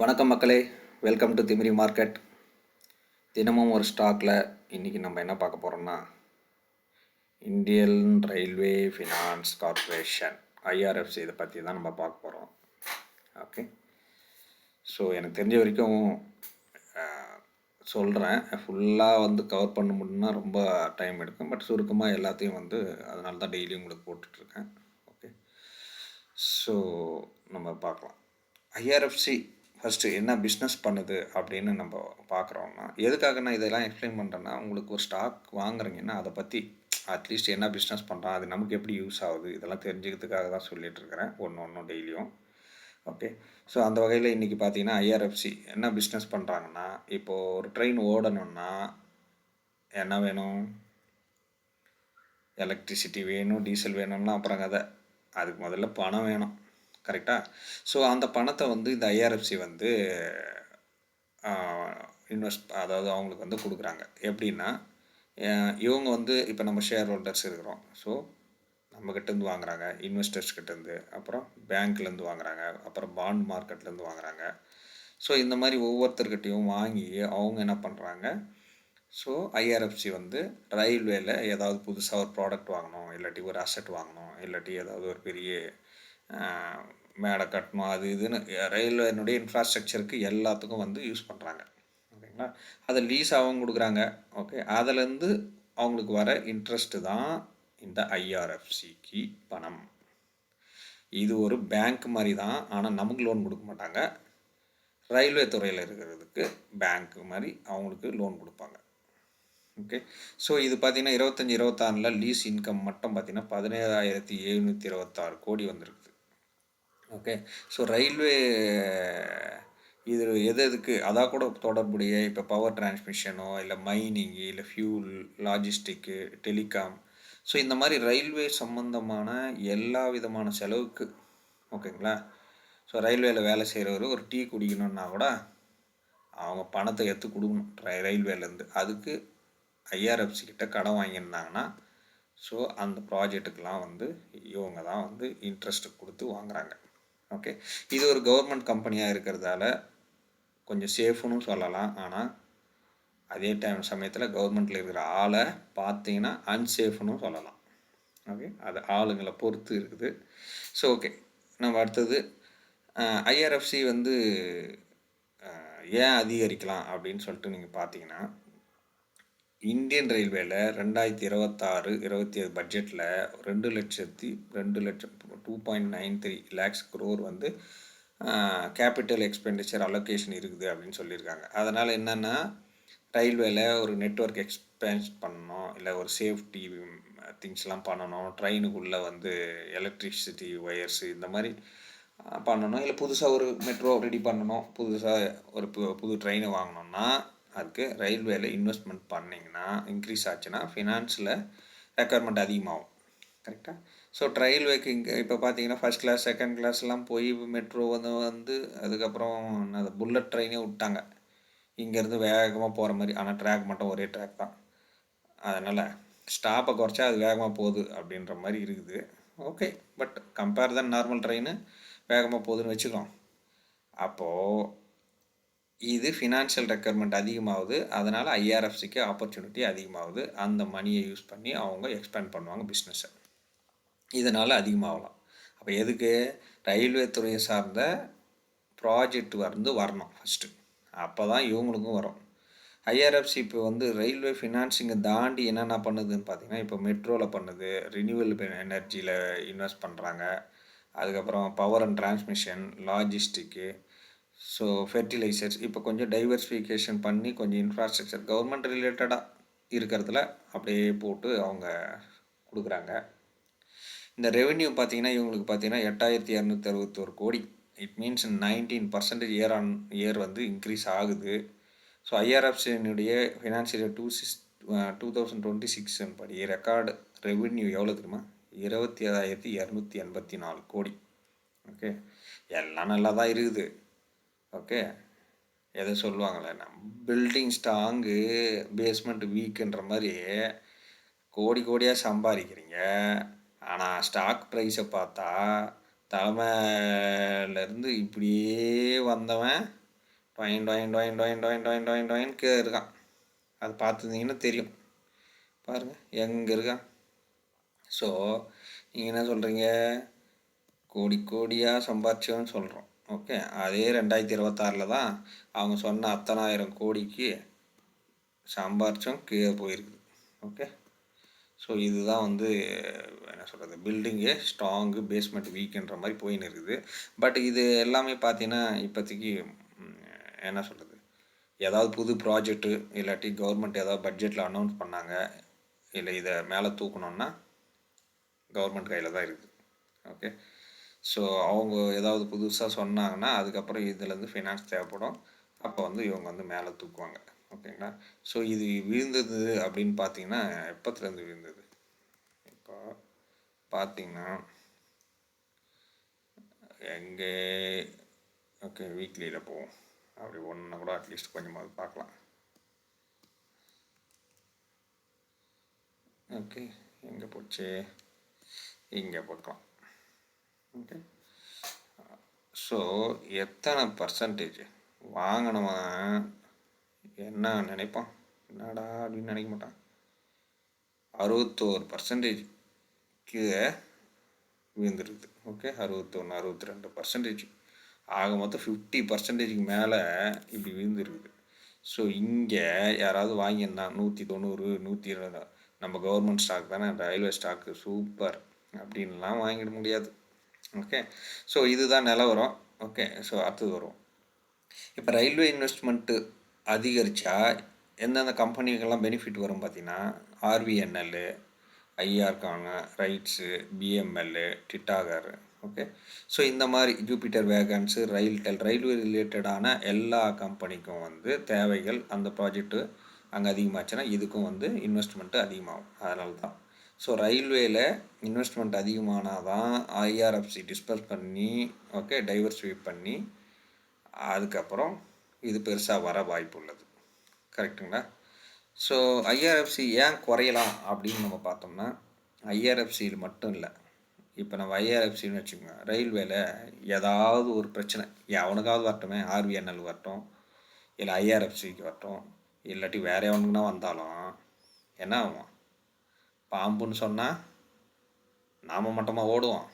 வணக்கம் மக்களே, welcome to Timiri market. தினமும் ஒரு ஸ்டாக்கில் இன்றைக்கி நம்ம என்ன பார்க்க போகிறோம்னா, Indian railway finance corporation IRFC இதை பற்றி தான் நம்ம பார்க்க போகிறோம். ஓகே, ஸோ எனக்கு தெரிஞ்ச வரைக்கும் சொல்கிறேன். ஃபுல்லாக கவர் பண்ண முடியும்னா ரொம்ப டைம் எடுக்கும். பட் சுருக்கமாக எல்லாத்தையும் அதனால தான் டெய்லியும் உங்களுக்கு போட்டுட்ருக்கேன். ஓகே, ஸோ நம்ம பார்க்கலாம். ஐஆர்எஃப்சி ஃபஸ்ட்டு என்ன பிஸ்னஸ் பண்ணுது அப்படின்னு நம்ம பார்க்குறோம்னா, எதுக்காக நான் இதெல்லாம் எக்ஸ்பிளைன் பண்ணுறேன்னா, உங்களுக்கு ஒரு ஸ்டாக் வாங்குறீங்கன்னா அதை பற்றி அட்லீஸ்ட் என்ன பிஸ்னஸ் பண்ணுறான், அது நமக்கு எப்படி யூஸ் ஆகுது, இதெல்லாம் தெரிஞ்சுக்கிறதுக்காக தான் சொல்லிகிட்ருக்கிறேன் ஒன்றும் டெய்லியும். ஓகே, ஸோ அந்த வகையில் இன்றைக்கி பார்த்தீங்கன்னா ஐஆர்எஃப்சி என்ன பிஸ்னஸ் பண்ணுறாங்கன்னா, இப்போது ஒரு ட்ரெயின் ஓடணுன்னா என்ன வேணும்? எலக்ட்ரிசிட்டி வேணும், டீசல் வேணும்னா அப்புறம் கதை. அதுக்கு முதல்ல பணம் வேணும், கரெக்டாக? ஸோ அந்த பணத்தை இந்த ஐஆர்எஃப்சி அதாவது அவங்களுக்கு கொடுக்குறாங்க. எப்படின்னா, இவங்க இப்போ நம்ம ஷேர் ஹோல்டர்ஸ் இருக்கிறோம். ஸோ நம்மக்கிட்டேருந்து வாங்குறாங்க, இன்வெஸ்டர்ஸ்கிட்டேருந்து, அப்புறம் பேங்க்லேருந்து வாங்குறாங்க, அப்புறம் பாண்ட் மார்க்கெட்லேருந்து வாங்குறாங்க. ஸோ இந்த மாதிரி ஒவ்வொருத்தர்கிட்டையும் வாங்கி அவங்க என்ன பண்ணுறாங்க, ஸோ ஐஆர்எஃப்சி ரயில்வேல ஏதாவது புதுசாக ஒரு ப்ராடக்ட் வாங்கணும், இல்லாட்டி ஒரு அசெட் வாங்கணும், இல்லாட்டி ஏதாவது ஒரு பெரிய மேடை கட்டணும், அது இதுன்னு ரயில்வேனுடைய இன்ஃப்ராஸ்ட்ரக்சருக்கு எல்லாத்துக்கும் யூஸ் பண்ணுறாங்க. ஓகேங்களா? அதை லீஸ் அவங்க கொடுக்குறாங்க. ஓகே, அதிலேருந்து அவங்களுக்கு வர இன்ட்ரெஸ்ட்டு தான் இந்த ஐஆர்எஃப்சிக்கு பணம். இது ஒரு பேங்க் மாதிரி தான், ஆனால் நமக்கு லோன் கொடுக்க மாட்டாங்க. ரயில்வே துறையில் இருக்கிறதுக்கு பேங்க் மாதிரி அவங்களுக்கு லோன் கொடுப்பாங்க. ஓகே, ஸோ இது பார்த்திங்கன்னா 25-26 லீஸ் இன்கம் மட்டும் பார்த்திங்கன்னா 17,726 கோடி வந்திருக்குது. ஓகே, ஸோ ரயில்வே இது எதுக்கு அதான் கூட தொடர்புடைய இப்போ பவர் டிரான்ஸ்மிஷனோ இல்லை மைனிங்கு இல்லை ஃபியூல் லாஜிஸ்டிக்கு டெலிகாம், ஸோ இந்த மாதிரி ரயில்வே சம்மந்தமான எல்லா விதமான செலவுக்கு, ஓகேங்களா? ஸோ ரயில்வேயில் வேலை செய்கிறவர் ஒரு டீ குடிக்கணுன்னா கூட அவங்க பணத்தை எடுத்து கொடுக்கணும் ரயில்வேலேருந்து. அதுக்கு ஐஆர்எஃப்சி கிட்ட கடன் வாங்கியிருந்தாங்கன்னா ஸோ அந்த ப்ராஜெக்ட்டுக்கெலாம் இவங்க தான் இன்ட்ரெஸ்ட்டு கொடுத்து வாங்குகிறாங்க. ஓகே, இது ஒரு கவர்மெண்ட் கம்பெனியாக இருக்கிறதால கொஞ்சம் சேஃப்னு சொல்லலாம். ஆனால் அதே சமயத்தில் கவர்மெண்ட்டில் இருக்கிற ஆளை பார்த்தீங்கன்னா அன்சேஃப்னு சொல்லலாம். ஓகே, அது ஆளுங்களை பொறுத்து இருக்குது. ஸோ ஓகே, நம்ம அடுத்தது ஐஆர்எஃப்சி ஏன் அதிகரிக்கலாம் அப்படின்னு சொல்லிட்டு நீங்கள் பார்த்தீங்கன்னா, இந்தியன் ரயில்வேல 2026-27 பட்ஜெட்டில் 2,02,00,000 lakhs crore capital expenditure allocation இருக்குது அப்படின்னு சொல்லியிருக்காங்க. அதனால் என்னென்னா, ரயில்வேல ஒரு நெட்வொர்க் எக்ஸ்பேன்ஸ் பண்ணணும், இல்லை ஒரு சேஃப்டி திங்ஸ்லாம் பண்ணணும், ட்ரெயினுக்குள்ளே எலக்ட்ரிசிட்டி ஒயர்ஸு இந்த மாதிரி பண்ணணும், இல்லை புதுசாக ஒரு மெட்ரோ ரெடி பண்ணணும், புதுசாக ஒரு புது ட்ரெயினை வாங்கணுன்னா அதுக்கு ரயில்வேல இன்வெஸ்ட்மெண்ட் பண்ணிங்கன்னா இன்க்ரீஸ் ஆச்சுன்னா ஃபினான்ஸில் ரெக்குயர்மெண்ட் அதிகமாகும், கரெக்டாக? ஸோ ரயில்வேக்கு இங்கே இப்போ பார்த்தீங்கன்னா ஃபஸ்ட் கிளாஸ் செகண்ட் கிளாஸ்லாம் போய் மெட்ரோ அதுக்கப்புறம் அது புல்லட் ட்ரெயினே விட்டாங்க இங்கேருந்து வேகமாக போகிற மாதிரி. ஆனால் ட்ராக் மட்டும் ஒரே ட்ராக் தான், அதனால் ஸ்டாப்பை குறைச்சா அது வேகமாக போகுது அப்படின்ற மாதிரி இருக்குது. ஓகே, பட் கம்பேர் தான் நார்மல் ட்ரெயின் வேகமாக போகுதுன்னு வச்சுக்கோம். அப்போது இது ஃபினான்ஷியல் ரெக்குயர்மெண்ட் அதிகமாகுது, அதனால் ஐஆர்எஃப்சிக்கு ஆப்பர்ச்சுனிட்டி அதிகமாகுது. அந்த மணியை யூஸ் பண்ணி அவங்க எக்ஸ்பேண்ட் பண்ணுவாங்க பிஸ்னஸை, இதனால் அதிகமாகலாம். அப்போ எதுக்கு? ரயில்வே துறையை சார்ந்த ப்ராஜெக்ட் வரணும் ஃபஸ்ட்டு, அப்போ தான் இவங்களுக்கும் வரும். ஐஆர்எஃப்சி இப்போ ரயில்வே ஃபினான்சிங்கை தாண்டி என்னென்ன பண்ணுதுன்னு பார்த்தீங்கன்னா, இப்போ மெட்ரோவில் பண்ணுது, ரினியூவல் எனர்ஜியில் இன்வெஸ்ட் பண்ணுறாங்க, அதுக்கப்புறம் power and transmission, logistic, so fertilisers, இப்போ கொஞ்சம் டைவர்சிஃபிகேஷன் பண்ணி கொஞ்சம் இன்ஃப்ராஸ்ட்ரக்சர் கவர்மெண்ட் ரிலேட்டடாக இருக்கிறதுல அப்படியே போட்டு அவங்க கொடுக்குறாங்க. இந்த ரெவென்யூ பார்த்திங்கன்னா இவங்களுக்கு பார்த்தீங்கன்னா 8,261 கோடி. It means 19% year on year increase ஆகுது. ஸோ ஐஆர்எஃப்சியினுடைய ஃபினான்ஷியல் 2026 படி ரெக்கார்டு ரெவென்யூ எவ்வளோ தெரியுமா? 27,284 கோடி. ஓகே, எல்லாம் நல்லா தான் இருக்குது. ஓகே, எதை சொல்லுவாங்களே, பில்டிங் ஸ்ட்ராங்கு பேஸ்மெண்ட் வீக்குன்ற மாதிரி கோடி கோடியாக சம்பாதிக்கிறீங்க. ஆனால் ஸ்டாக் ப்ரைஸை பார்த்தா தலைமையிலேருந்து இப்படியே வந்தவன் டொயின் டொயின் டொயின் டொயின் டொயின் டொயின் டொயின் டொயின்க்கு இருக்கான். அது பார்த்துருந்தீங்கன்னா தெரியும். பாருங்கள் எங்கே இருக்கான். ஸோ நீங்கள் என்ன சொல்கிறீங்க, கோடி கோடியாக சம்பாரிச்சோன்னு சொல்கிறோம். ஓகே, அதே 2026 தான் அவங்க சொன்ன அத்தனை ஆயிரம் கோடிக்கு சம்பாரிச்சோம் கீழே போயிருக்குது. ஓகே, ஸோ இதுதான் வந்து என்ன சொல்கிறது, பில்டிங்கு ஸ்ட்ராங்கு பேஸ்மெண்ட் வீக்குன்ற மாதிரி போயின்னு இருக்குது. பட் இது எல்லாமே பார்த்தீங்கன்னா இப்போதைக்கு என்ன சொல்கிறது, ஏதாவது புது ப்ராஜெக்ட்டு இல்லாட்டி கவர்மெண்ட் ஏதாவது பட்ஜெட்டில் அனௌன்ஸ் பண்ணாங்க, இல்லை இதை மேலே தூக்கணுன்னா கவர்மெண்ட் கையில் தான் இருக்குது. ஓகே, ஸோ அவங்க ஏதாவது புதுசாக சொன்னாங்கன்னா அதுக்கப்புறம் இதுலேருந்து ஃபினான்ஸ் தேவைப்படும். அப்போ வந்து இவங்க வந்து மேலே தூக்குவாங்க. ஓகேங்களா. ஸோ இது விழுந்தது அப்படின்னு பார்த்தீங்கன்னா எப்போத்துலேருந்து விழுந்தது, இப்போ பார்த்தீங்கன்னா எங்கே, ஓகே வீக்லியில் போவோம். அப்படி ஒன்றா கூட அட்லீஸ்ட் கொஞ்சமாவது பார்க்கலாம். ஓகே, எங்கே போச்சு, இங்கே பார்க்கலாம். ஓகே, ஸோ எத்தனை பர்சன்டேஜ் வாங்கினவன் என்ன நினைப்பான், என்னடா அப்படின்னு நினைக்க மாட்டான். 61% கீழே விழுந்துருக்குது. ஓகே, 61 62%, ஆக மொத்தம் 50%க்கு மேலே இப்படி விழுந்துருக்குது. ஸோ இங்கே யாராவது வாங்கியிருந்தான் 190 120, நம்ம கவர்மெண்ட் ஸ்டாக் தானே, ரயில்வே ஸ்டாக்கு சூப்பர் அப்படின்லாம் வாங்கிட முடியாது. ஓகே, ஸோ இதுதான் நிலவரம். ஓகே, ஸோ அடுத்தது வரும். இப்போ ரயில்வே இன்வெஸ்ட்மெண்ட்டு அதிகரித்தா எந்தெந்த கம்பெனிக்கெல்லாம் பெனிஃபிட் வரும் பார்த்தீங்கன்னா, RVNL, IRCON, RITES, BML, Titagarh. Okay, so இந்த மாதிரி ஜூபிட்டர் வேகன்ஸு, ரயில்டெல், ரயில்வே ரிலேட்டடான எல்லா கம்பெனிக்கும் வந்து தேவைகள், அந்த ப்ராஜெக்ட்டு அங்கே அதிகமாச்சுன்னா இதுக்கும் வந்து இன்வெஸ்ட்மெண்ட்டு அதிகமாகும். அதனால தான் ஸோ ரயில்வேயில் இன்வெஸ்ட்மெண்ட் அதிகமானால் தான் ஐஆர்எஃப்சி டிஸ்பர்ஸ் பண்ணி, ஓகே டைவர்சிஃபை பண்ணி அதுக்கப்புறம் இது பெருசாக வர வாய்ப்பு உள்ளது. கரெக்டுங்களா. ஸோ ஐஆர்எஃப்சி ஏன் குறையலாம் அப்படின்னு நம்ம பார்த்தோம்னா, ஐஆர்எஃப்சியில் மட்டும் இல்லை, இப்போ நம்ம ஐஆர்எஃப்சின்னு வச்சுக்கோங்க, ரயில்வேல ஏதாவது ஒரு பிரச்சனை எவனுக்காவது வரட்டுமே, ஆர்விஎன்எல் வரட்டும், இல்லை ஐஆர்எஃப்சிக்கு வரட்டும், இல்லாட்டி வேறு எவனுக்குன்னா வந்தாலும் என்ன ஆகும், பாம்புன்னு சொன்னால் நாம் மட்டுமா ஓடுவோம்,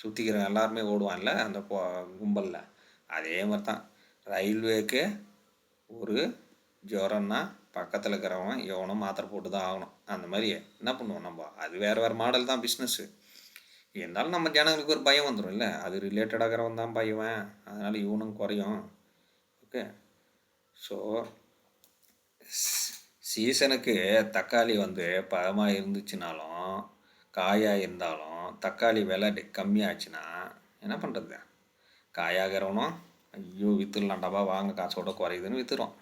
சுற்றிக்கிற எல்லாருமே ஓடுவான்ல அந்த கும்பலில். அதே மாதிரி தான் ரயில்வேக்கு ஒரு ஜுரம்னா பக்கத்தில் இருக்கிறவன் எவனோ மாத்திரை போட்டு தான் ஆகணும். அந்த மாதிரி என்ன பண்ணுவோம் நம்ம, அது வேறு வேறு மாடல் தான் பிஸ்னஸ்ஸு. இருந்தாலும் நம்ம ஜனங்களுக்கு ஒரு பயம் வந்துடும் இல்லை, அது ரிலேட்டடாகிறவன் தான் பையவன், அதனால் இவனும் குறையும். ஓகே, ஸோ சீசனுக்கு தக்காளி வந்து பழமாக இருந்துச்சுனாலும் காயாக இருந்தாலும் தக்காளி விலை கம்மியாச்சுன்னா என்ன பண்ணுறது, காயாகிறவனும் ஐயோ விற்றுலாண்டாப்பா வாங்க காசோட குறையுதுன்னு விற்றுரும்.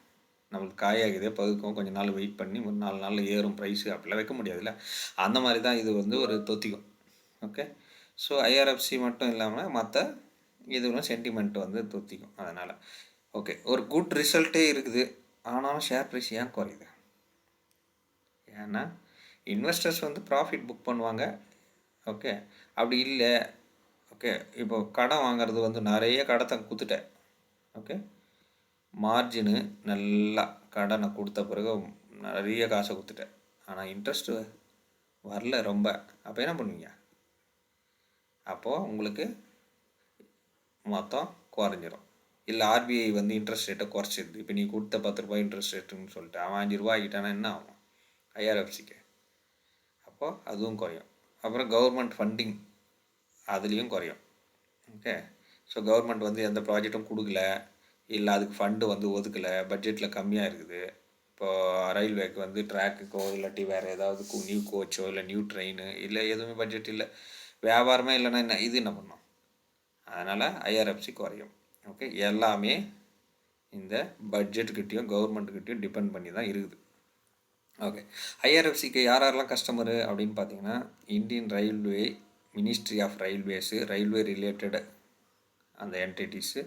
நம்மளுக்கு காயாகுதே பதுக்கும், கொஞ்சம் நாள் வெயிட் பண்ணி 4 நாளில் ஏறும் ப்ரைஸு, அப்படிலாம் வைக்க முடியாதுல்ல. அந்த மாதிரி தான் இது வந்து ஒரு தொத்திக்கும். ஓகே, ஸோ ஐஆர்எஃப்சி மட்டும் இல்லாமல் மற்ற இதுவும் சென்டிமெண்ட் வந்து தொத்திக்கும். அதனால் ஓகே, ஒரு குட் ரிசல்ட்டே இருக்குது, ஆனாலும் ஷேர் ப்ரைஸ் ஏன் குறையுது, ஏன்னா இன்வெஸ்டர்ஸ் வந்து ப்ராஃபிட் புக் பண்ணுவாங்க. ஓகே, அப்படி இல்லை, ஓகே இப்போ கடன் வாங்கிறது வந்து நிறைய கடத்தை கொடுத்துட்டேன். ஓகே, மார்ஜினு நல்லா கடனை கொடுத்த பிறகு நிறைய காசை கொடுத்துட்டேன், ஆனால் இன்ட்ரெஸ்ட்டு வரல ரொம்ப, அப்போ என்ன பண்ணுவீங்க, அப்போது உங்களுக்கு மொத்தம் குறைஞ்சிரும். இல்லை ஆர்பிஐ வந்து இன்ட்ரெஸ்ட் ரேட்டை குறைச்சிடுது, இப்போ நீ கொடுத்த 10 ரூபாய் இன்ட்ரெஸ்ட் ரேட்டுன்னு சொல்லிட்டு அவன் 5 ரூபா ஆகிட்டானா என்ன ஆகும் ஐஆர்எஃப்சிக்கு, அப்போது அதுவும் குறையும். அப்புறம் கவர்மெண்ட் ஃபண்டிங் அதுலேயும் குறையும். ஓகே, ஸோ கவர்மெண்ட் வந்து எந்த ப்ராஜெக்டும் கொடுக்கல, இல்லை அதுக்கு ஃபண்டு வந்து ஒதுக்கலை, பட்ஜெட்டில் கம்மியாக இருக்குது. இப்போது ரயில்வேக்கு வந்து ட்ராக்குக்கோ இல்லாட்டி வேறு ஏதாவது நியூ கோச்சோ இல்லை நியூ ட்ரெயின் இல்லை எதுவுமே பட்ஜெட் இல்லை, வியாபாரமே இல்லைன்னா என்ன இது என்ன பண்ணோம், அதனால் ஐஆர்எஃப்சி குறையும். ஓகே, எல்லாமே இந்த பட்ஜெட்டுக்கிட்டேயும் கவர்மெண்ட்டுக்கிட்டேயும் டிபெண்ட் பண்ணி தான் இருக்குது. ஓகே, ஐஆர்எஃப்சிக்கு யாரெல்லாம் கஸ்டமரு அப்படின்னு பார்த்தீங்கன்னா, Indian railway, ministry of railways, railway related அந்த என்டிட்டிஸு,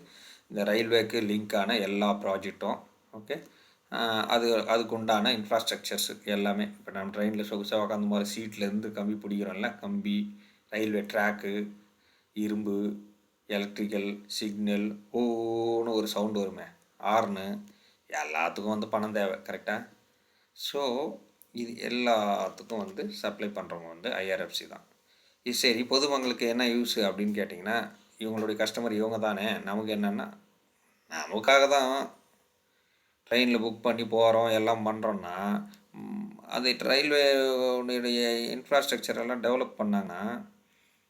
இந்த ரயில்வேக்கு லிங்க்கான எல்லா ப்ராஜெக்டும். ஓகே, அதுக்கு உண்டான இன்ஃப்ராஸ்ட்ரக்சர்ஸு எல்லாமே. இப்போ நம்ம ட்ரெயினில் சொகுசாக உட்காந்து போகிற சீட்லேருந்து கம்பி பிடிக்கிறோம்ல, கம்பி, ரயில்வே ட்ராக்கு, இரும்பு, எலக்ட்ரிக்கல், சிக்னல், ஓன்னு ஒரு சவுண்டு வருமே, ஆர்னு எல்லாத்துக்கும் வந்து பணம் தேவை, கரெக்டாக? ஸோ இது எல்லாத்துக்கும் வந்து சப்ளை பண்ணுறவங்க வந்து ஐஆர்எஃப்சி தான். இது சரி, பொதுமக்களுக்கு என்ன யூஸு அப்படின்னு கேட்டிங்கன்னா, இவங்களுடைய கஸ்டமர் இவங்க தானே. நமக்கு என்னென்னா, நமக்காக தான் ட்ரெயினில் புக் பண்ணி போகிறோம் எல்லாம் பண்ணுறோன்னா, அது ரயில்வேடைய இன்ஃப்ராஸ்ட்ரக்சர் எல்லாம் டெவலப் பண்ணாங்கன்னா,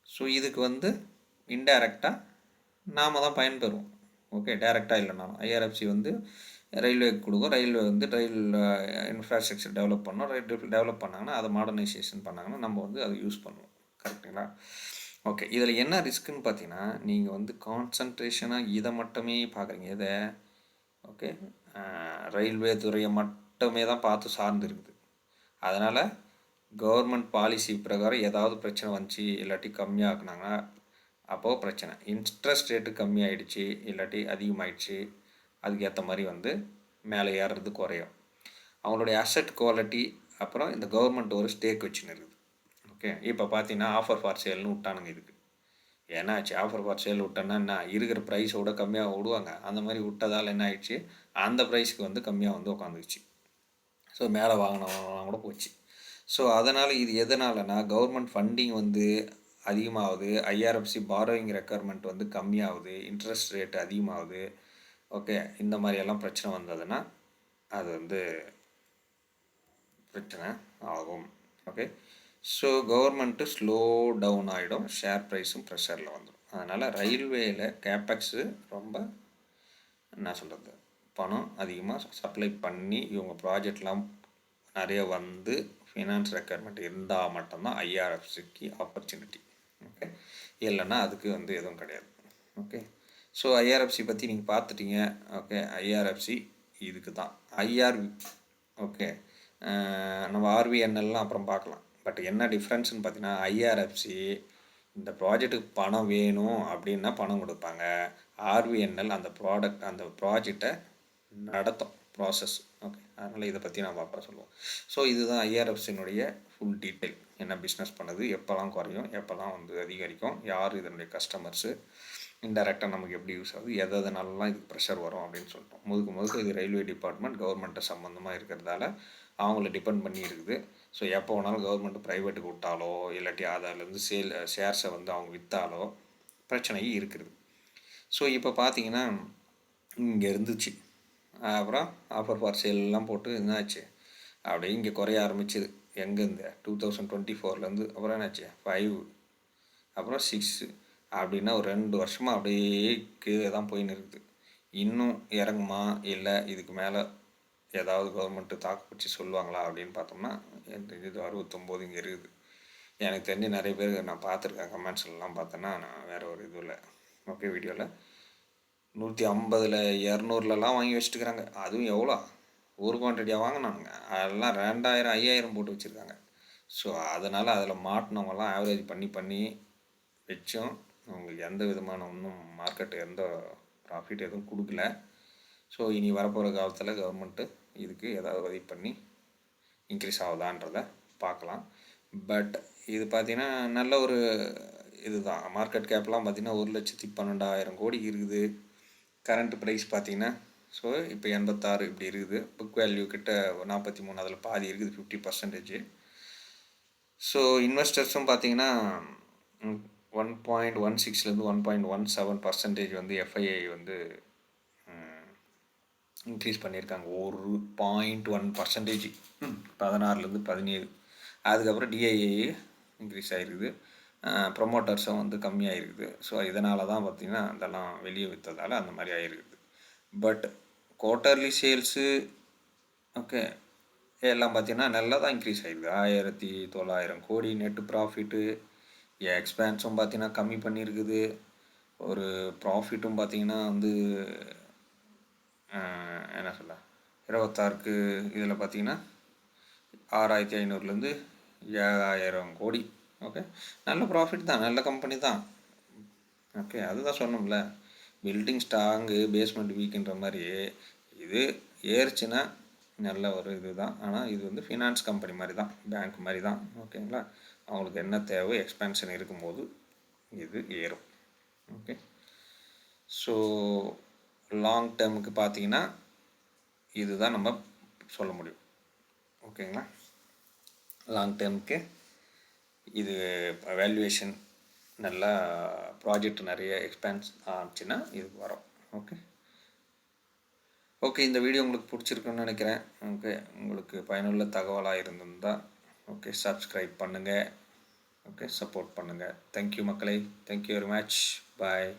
ஸோ இதுக்கு வந்து இன்டைரக்டாக நாம் தான் பயன்பெறுவோம். ஓகே, டைரெக்டாக இல்லைனாலும் ஐஆர்எஃப்சி வந்து ரயில்வேக்கு கொடுக்கும். ரயில்வே வந்து ரயில் இன்ஃப்ராஸ்ட்ரக்சர் டெவலப் பண்ணோம். ரயில் டெவலப் பண்ணாங்கன்னா அதை மாடர்னைசேஷன் பண்ணாங்கன்னா நம்ம வந்து அதை யூஸ் பண்ணுவோம். கரெக்டுங்களா? ஓகே, இதில் என்ன ரிஸ்க்குன்னு பார்த்தீங்கன்னா, நீங்கள் வந்து கான்சன்ட்ரேஷனாக இதை மட்டுமே பார்க்குறீங்க. இதை ஓகே, ரயில்வே துறையை மட்டுமே தான் பார்த்து சார்ந்து இருக்குது. அதனால் கவர்மெண்ட் பாலிசி பிரகாரம் ஏதாவது பிரச்சனை வந்துச்சு, இல்லாட்டி கம்மியாக்குனாங்கன்னா அப்போது பிரச்சனை. இன்ட்ரெஸ்ட் ரேட்டு கம்மியாயிடுச்சு இல்லாட்டி அதிகமாகிடுச்சு, அதுக்கு ஏற்ற மாதிரி வந்து மேலே ஏறுறது குறையும். அவங்களுடைய அசட் குவாலிட்டி, அப்புறம் இந்த கவர்மெண்ட் ஒரு ஸ்டேக் வச்சுன்னு இருக்குது. ஓகே, இப்போ பார்த்தீங்கன்னா ஆஃபர் ஃபார் சேல்னு விட்டானுங்க. இதுக்கு என்னாச்சு? ஆஃபர் ஃபார் சேல் விட்டோன்னா என்ன, இருக்கிற ப்ரைஸோட கம்மியாக விடுவாங்க. அந்த மாதிரி விட்டதால் என்ன ஆயிடுச்சு, அந்த ப்ரைஸுக்கு வந்து கம்மியாக வந்து உட்காந்துக்குச்சு. ஸோ மேலே வாங்கினவங்களாம் கூட போச்சு. ஸோ அதனால் இது எதனாலனா, கவர்மெண்ட் ஃபண்டிங் வந்து அதிகமாகுது, ஐஆர்எஃப்சி பாரோயிங் ரெக்குயர்மெண்ட் வந்து கம்மியாகுது, இன்ட்ரெஸ்ட் ரேட் அதிகமாகுது. ஓகே, இந்த மாதிரியெல்லாம் பிரச்சனை வந்ததுன்னா அது வந்து பிரச்சனை ஆகும். Okay, so government slow down ஆகிடும், ஷேர் ப்ரைஸும் ப்ரெஷரில் வந்துடும். அதனால் ரயில்வேயில் கேப்பெக்ஸு ரொம்ப என்ன சொல்கிறது, பணம் அதிகமாக சப்ளை பண்ணி இவங்க ப்ராஜெக்ட்லாம் நிறைய வந்து ஃபினான்ஸ் ரெக்குயர்மெண்ட் இருந்தால் மட்டும்தான் ஐஆர்எஃப்சிக்கு ஆப்பர்ச்சுனிட்டி. ஓகே, இல்லைன்னா அதுக்கு வந்து எதுவும் கிடையாது. ஓகே, ஸோ ஐஆர்எஃப்சி பற்றி நீங்கள் பார்த்துட்டீங்க. ஓகே, ஐஆர்எஃப்சி இதுக்கு தான். ஓகே, நம்ம ஆர்விஎன்எல்லாம் அப்புறம் பார்க்கலாம். பட் என்ன டிஃப்ரென்ஸ்னு பார்த்தீங்கன்னா, ஐஆர்எஃப்சி இந்த ப்ராஜெக்ட்டுக்கு பணம் வேணும் அப்படின்னா பணம் கொடுப்பாங்க. ஆர்விஎன்எல் அந்த ப்ராஜெக்டை நடத்தும், ப்ராசஸ். ஓகே, அதனால் இதை பற்றி நம்ம அப்புறம் சொல்லுவோம். ஸோ இதுதான் ஐஆர்எஃப்சினுடைய ஃபுல் டீட்டெயில். என்ன பிஸ்னஸ் பண்ணுது, எப்போல்லாம் குறையும், எப்போல்லாம் வந்து அதிகரிக்கும், யார் இதனுடைய கஸ்டமர்ஸு, இன்டெரக்டாக நமக்கு எப்படி யூஸ் ஆகுது, எதனாலலாம் இதுக்கு ப்ரெஷர் வரும் அப்படின்னு சொல்லிட்டோம். முழுக்க இது ரயில்வே டிபார்ட்மெண்ட் கவர்மெண்ட்டை சம்மந்தமாக இருக்கிறதால அவங்கள டிபெண்ட் பண்ணி இருக்குது. ஸோ எப்போ வேணாலும் கவர்மெண்ட்டு ப்ரைவேட்டுக்கு விட்டாலோ இல்லாட்டி அதிலேருந்து ஷேர்ஸை வந்து அவங்க விற்றாலோ பிரச்சனை இருக்குது. ஸோ இப்போ பார்த்தீங்கன்னா இங்கே இருந்துச்சு, அப்புறம் ஆஃபர் ஃபார் சேல்லாம் போட்டு என்னாச்சு, அப்படியே இங்கே குறைய ஆரம்பிச்சுது. எங்கேருந்து 2024 அப்புறம் என்னாச்சு 5, அப்புறம் 6, அப்படின்னா ஒரு 2 வருஷமாக அப்படியே கீழே தான் போயின்னு இருக்குது. இன்னும் இறங்குமா, இல்லை இதுக்கு மேலே ஏதாவது கவர்மெண்ட்டு தாக்கு பிடிச்சி சொல்லுவாங்களா அப்படின்னு பார்த்தோம்னா, இது 69 இங்கே இருக்குது. எனக்கு தெரிஞ்சு நிறைய பேர் நான் பார்த்துருக்கேன், கமெண்ட்ஸ்லாம் பார்த்தேன்னா, நான் வேறு ஒரு இதுவில் ஓகே வீடியோவில் 150, 200லலாம் வாங்கி வச்சுட்டுக்கிறாங்க. அதுவும் எவ்வளோ ஒரு குவான்டிட்டியாக வாங்கினானுங்க, அதெல்லாம் 2000, 5000 போட்டு வச்சுருக்காங்க. ஸோ அதனால் அதில் மாட்டினவங்கலாம் ஆவரேஜ் பண்ணி வச்சும் அவங்களுக்கு எந்த விதமான ஒன்றும் மார்க்கெட்டு எந்த ப்ராஃபிட் எதுவும் கொடுக்கல. ஸோ இனி வரப்போகிற காலத்தில் கவர்மெண்ட்டு இதுக்கு ஏதாவது உதவி பண்ணி இன்க்ரீஸ் ஆகுதான்றதை பார்க்கலாம். பட் இது பார்த்திங்கன்னா நல்ல ஒரு இதுதான். மார்க்கெட் கேப்லாம் பார்த்திங்கன்னா 1,12,000 கோடி இருக்குது. கரண்ட் ப்ரைஸ் பார்த்திங்கன்னா ஸோ இப்போ 86 இப்படி இருக்குது. புக் வேல்யூ கிட்ட 43, அதில் பாதி இருக்குது, 50%. ஸோ இன்வெஸ்டர்ஸும் பார்த்திங்கன்னா 1.16 1.17% வந்து எஃப்ஐஐ வந்து இன்க்ரீஸ் பண்ணியிருக்காங்க. 1.1%, 16 17. அதுக்கப்புறம் டிஐஏ இன்க்ரீஸ் ஆகிருக்குது, ப்ரொமோட்டர்ஸும் வந்து கம்மியாகிருக்குது. ஸோ இதனால தான் பார்த்திங்கன்னா அதெல்லாம் வெளியே விற்றதால் அந்த மாதிரி ஆகிருக்குது. பட் குவார்ட்டர்லி சேல்ஸு ஓகே எல்லாம் பார்த்திங்கன்னா நல்லா தான் இன்க்ரீஸ் ஆகிருக்கு. 1900 கோடி நெட்டு ப்ராஃபிட்டு. எக்ஸ்பேன்ஸும் பார்த்திங்கன்னா கம்மி பண்ணியிருக்குது. ஒரு ப்ராஃபிட்டும் பார்த்திங்கன்னா வந்து என்ன சொல்ல 26க்கு இதில் பார்த்திங்கன்னா 6500 7000 கோடி. ஓகே, நல்ல ப்ராஃபிட் தான், நல்ல கம்பெனி தான். ஓகே, அதுதான் சொன்னோம்ல, பில்டிங் ஸ்ட்ராங்கு பேஸ்மெண்ட் வீக்குன்ற மாதிரி இது ஏறுச்சுன்னா நல்ல ஒரு இது தான். ஆனால் இது வந்து ஃபினான்ஸ் கம்பெனி மாதிரி தான், பேங்க் மாதிரி தான். ஓகேங்களா, அவங்களுக்கு என்ன தேவை, எக்ஸ்பேன்ஷன் இருக்கும்போது இது ஏறும். ஓகே, ஸோ லாங் டேர்முக்கு பார்த்தீங்கன்னா இதுதான் நம்ம சொல்ல முடியும். ஓகேங்களா? லாங் டேர்முக்கு இது வேல்யூவேஷன் நல்லா ப்ராஜெக்ட் நிறைய எக்ஸ்பேன்ஸ் ஆச்சுன்னா இதுக்கு வரும். ஓகே ஓகே இந்த வீடியோ உங்களுக்கு பிடிச்சிருக்குன்னு நினைக்கிறேன். ஓகே உங்களுக்கு பயனுள்ள தகவலாக இருந்திருந்தால் ஓகே சப்ஸ்கிரைப் பண்ணுங்கள். ஓகே சப்போர்ட் பண்ணுங்கள். தேங்க்யூ மக்களே. Thank you very much. பாய்.